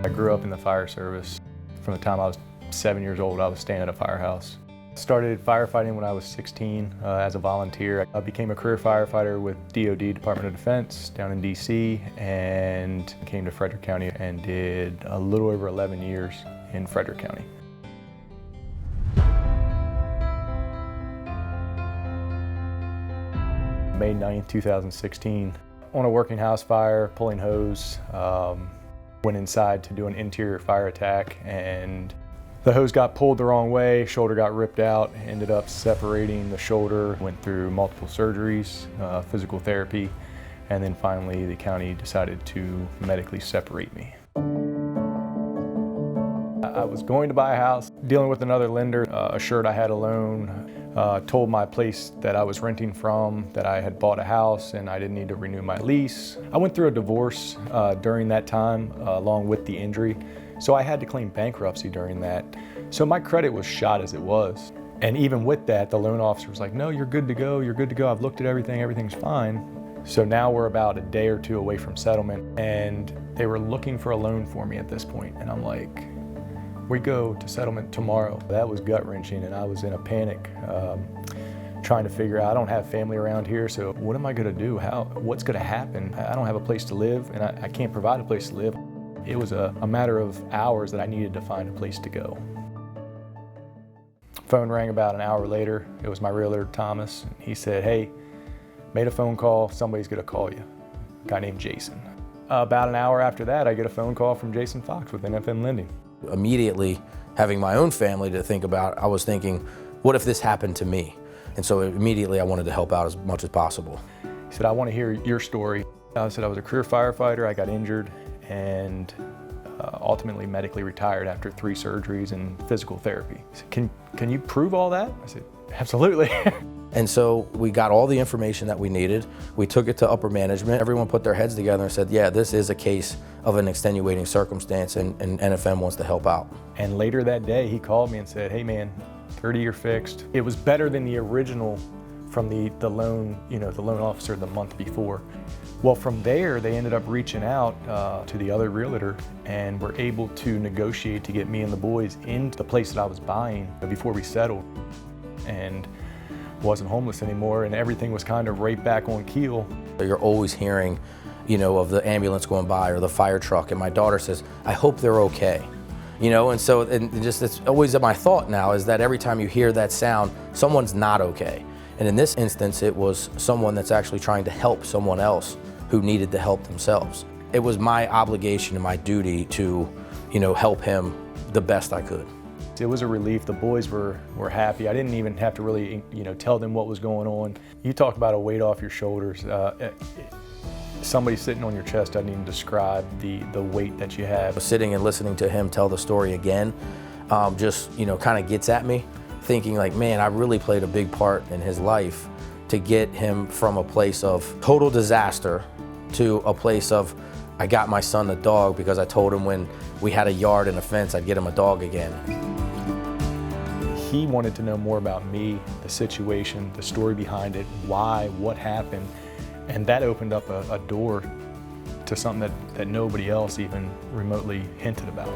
I grew up in the fire service. From the time I was 7 years old, I was staying at a firehouse. Started firefighting when I was 16 as a volunteer. I became a career firefighter with DoD, Department of Defense, down in DC, and came to Frederick County and did a little over 11 years in Frederick County. May 9th, 2016, on a working house fire, pulling hose, went inside to do an interior fire attack, and the hose got pulled the wrong way, shoulder got ripped out, ended up separating the shoulder, went through multiple surgeries, physical therapy, and then finally the county decided to medically separate me. I was going to buy a house, dealing with another lender, assured I had a loan, told my place that I was renting from that I had bought a house and I didn't need to renew my lease. I went through a divorce during that time, along with the injury, so I had to claim bankruptcy during that. So my credit was shot as it was. And even with that, the loan officer was like, no, you're good to go, you're good to go. I've looked at everything, everything's fine. So now we're about a day or two away from settlement, and they were looking for a loan for me at this point. And I'm like, we go to settlement tomorrow. That was gut-wrenching, and I was in a panic, trying to figure out, I don't have family around here, so what am I gonna do? What's gonna happen? I don't have a place to live, and I can't provide a place to live. It was a matter of hours that I needed to find a place to go. Phone rang about an hour later. It was my realtor, Thomas. He said, hey, made a phone call, somebody's gonna call you. A guy named Jason. About an hour after that, I get a phone call from Jason Fox with NFM Lending. Immediately, having my own family to think about, I was thinking, what if this happened to me? And so immediately I wanted to help out as much as possible. He said, I want to hear your story. I said I was a career firefighter, I got injured, and ultimately medically retired after 3 surgeries and physical therapy. He said, can you prove all that? I said, absolutely. And so we got all the information that we needed. We took it to upper management. Everyone put their heads together and said, yeah, this is a case of an extenuating circumstance, and NFM wants to help out. And later that day, he called me and said, hey man, 30-year fixed. It was better than the original from the loan, the loan officer the month before. Well, from there, they ended up reaching out to the other realtor and were able to negotiate to get me and the boys into the place that I was buying before we settled. And wasn't homeless anymore, and everything was kind of right back on keel. You're always hearing, of the ambulance going by or the fire truck, and my daughter says, I hope they're okay. And just it's always my thought now is that every time you hear that sound, someone's not okay. And in this instance, it was someone that's actually trying to help someone else who needed the help themselves. It was my obligation and my duty to, help him the best I could. It was a relief. The boys were happy. I didn't even have to really, tell them what was going on. You talk about a weight off your shoulders. Somebody sitting on your chest doesn't even describe the weight that you have. Sitting and listening to him tell the story again, just, kind of gets at me, thinking like, man, I really played a big part in his life to get him from a place of total disaster to a place of, I got my son a dog because I told him when we had a yard and a fence, I'd get him a dog again. He wanted to know more about me, the situation, the story behind it, why, what happened, and that opened up a door to something that nobody else even remotely hinted about.